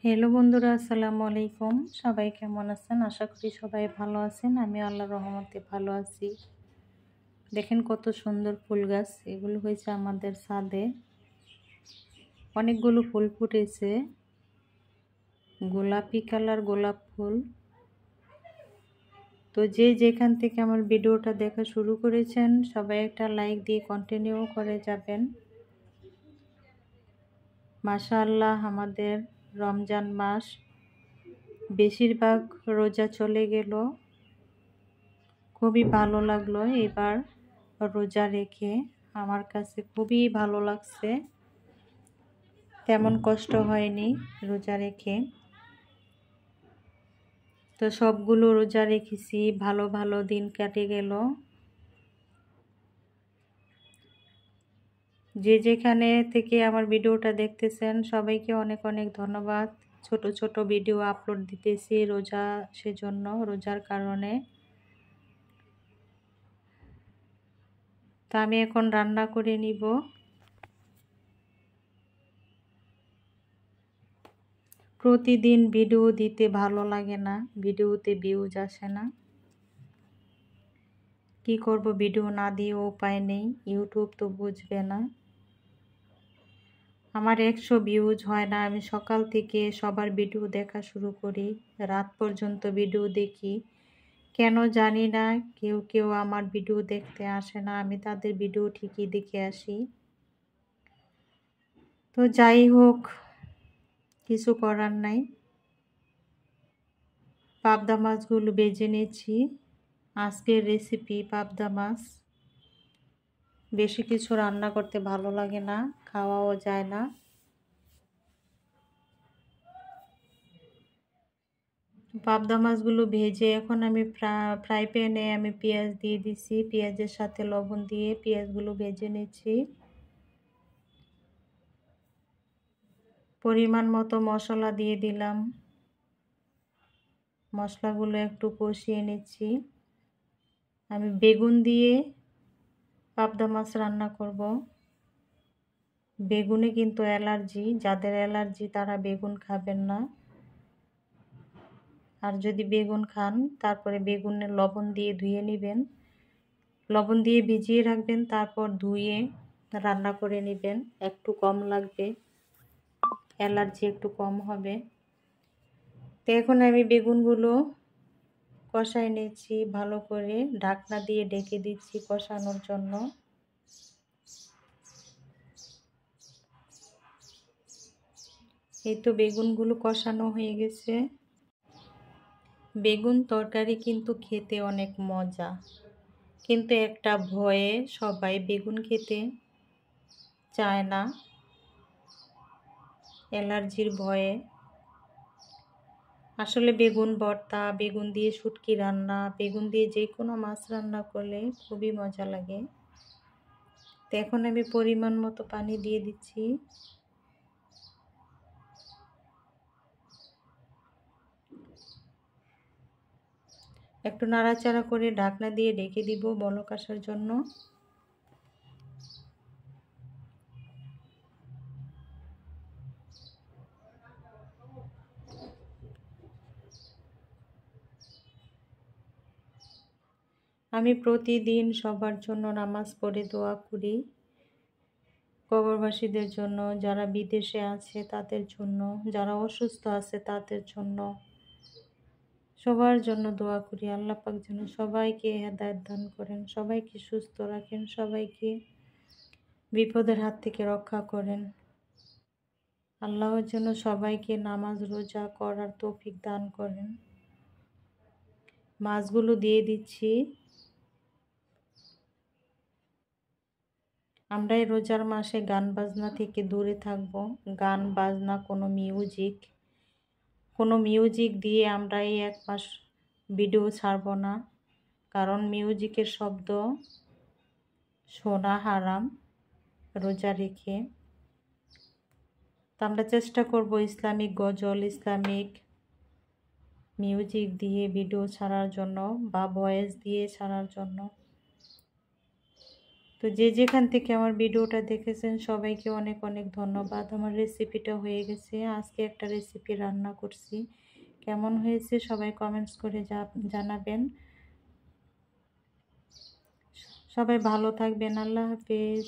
Hello বন্ধুরা, আসসালামু আলাইকুম। সবাই কেমন আছেন? আশা করি সবাই ভালো আছেন। আমি আল্লাহর রহমতে ভালো আছি। দেখেন কত সুন্দর ফুল গাছ। এগুলো হয়েছে আমাদের ছাদে। অনেকগুলো ফুল ফুটেছে, গোলাপি কালার গোলাপ ফুল। তো যে যেখান থেকে আমার ভিডিওটা দেখা শুরু করেছেন সবাই একটা লাইক দিয়ে কন্টিনিউ করে যাবেন। মাশাআল্লাহ, আমাদের রমজান মাস বেশিরভাগ রোজা চলে গেল। খুবই ভালো লাগলো এবার রোজা রেখে। আমার কাছে খুবই ভালো লাগছে, তেমন কষ্ট হয়নি রোজা রেখে। তো সবগুলো রোজা রেখেছি, ভালো ভালো দিন কেটে গেল। যে যেখানে থেকে আমার ভিডিওটা দেখতেছেন সবাইকে অনেক অনেক ধন্যবাদ। ছোট ছোট ভিডিও আপলোড দিতেছি রোজা, সেজন্য রোজার কারণে। তা আমি এখন রান্না করে নিব। প্রতিদিন ভিডিও দিতে ভালো লাগে না, ভিডিওতে ভিউজ আসে না। কি করব, ভিডিও না দিয়ে উপায় নেই, ইউটিউব তো বুঝবে না। আমার 100 ভিউজ হয় না। আমি সকাল থেকে সবার ভিডিও দেখা শুরু করি, রাত পর্যন্ত ভিডিও দেখি। কেন জানি না, কেউ কেউ আমার ভিডিও দেখতে আসে না, আমি তাদের ভিডিও ঠিকই দেখে আসি। তো যাই হোক, কিছু করার নাই। পাবদা মাছগুলো ভেজে নিয়েছি। আজকের রেসিপি পাবদা মাছ। বেশি কিছু রান্না করতে ভালো লাগে না, খাওয়াও যায় না। পাবদা মাছগুলো ভেজে এখন আমি ফ্রাই প্যানে আমি পেঁয়াজ দিয়ে দিছি। পেঁয়াজের সাথে লবণ দিয়ে পেঁয়াজগুলো ভেজে নিচ্ছি। পরিমাণ মতো মশলা দিয়ে দিলাম। মশলাগুলো একটু কষিয়ে নিচ্ছি। আমি বেগুন দিয়ে পাবদা মাছ রান্না করব। বেগুনে কিন্তু অ্যালার্জি, যাদের অ্যালার্জি তারা বেগুন খাবেন না। আর যদি বেগুন খান তারপরে বেগুনের লবণ দিয়ে ধুয়ে নেবেন, লবণ দিয়ে ভিজিয়ে রাখবেন, তারপর ধুয়ে রান্না করে নেবেন। একটু কম লাগবে, অ্যালার্জি একটু কম হবে। তো এখন আমি বেগুনগুলো কষাই নিচ্ছি ভালো করে, ঢাকনা দিয়ে ঢেকে দিচ্ছি কষানোর জন্য। এই তো বেগুনগুলো কষানো হয়ে গেছে। বেগুন তরকারি কিন্তু খেতে অনেক মজা, কিন্তু একটা ভয়ে সবাই বেগুন খেতে চায় না, অ্যালার্জির ভয়ে। আসলে বেগুন ভর্তা, বেগুন দিয়ে শুটকি রান্না, বেগুন দিয়ে যে কোনো মাছ রান্না করলে খুবই মজা লাগে। তো এখন আমি পরিমাণ মতো পানি দিয়ে দিচ্ছি। একটু নাড়াচাড়া করে ঢাকনা দিয়ে ঢেকে দিব বলক আসার জন্য। আমি প্রতিদিন সবার জন্য নামাজ পড়ে দোয়া করি। কবরবাসীদের জন্য, যারা বিদেশে আছে তাদের জন্য, যারা অসুস্থ আছে তাদের জন্য, সবার জন্য দোয়া করি। আল্লাহ পাক যেন সবাইকে হেদায়েত দান করেন, সবাইকে সুস্থ রাখেন, সবাইকে বিপদের হাত থেকে রক্ষা করেন। আল্লাহ যেন সবাইকে নামাজ রোজা করার তৌফিক দান করেন। মাছগুলো দিয়ে দিচ্ছি। আমরা এই রোজার মাসে গান বাজনা থেকে দূরে থাকব। গান বাজনা, কোনো মিউজিক দিয়ে আমরা এই 1 মাস ভিডিও ছাড়ব না, কারণ মিউজিকের শব্দ শোনা হারাম রোজা রেখে। তো আমরা চেষ্টা করব ইসলামিক গজল, ইসলামিক মিউজিক দিয়ে ভিডিও ছাড়ার জন্য বা ভয়েস দিয়ে ছাড়ার জন্য। তো তো যে যেখান থেকে আমার ভিডিওটা দেখেছেন সবাইকে অনেক অনেক ধন্যবাদ। আমার রেসিপিটা হয়ে গেছে। আজকে একটা রেসিপি রান্না করছি। কেমন হয়েছে সবাই কমেন্টস করে জানাবেন। সবাই ভালো থাকবেন। আল্লাহ হাফেজ।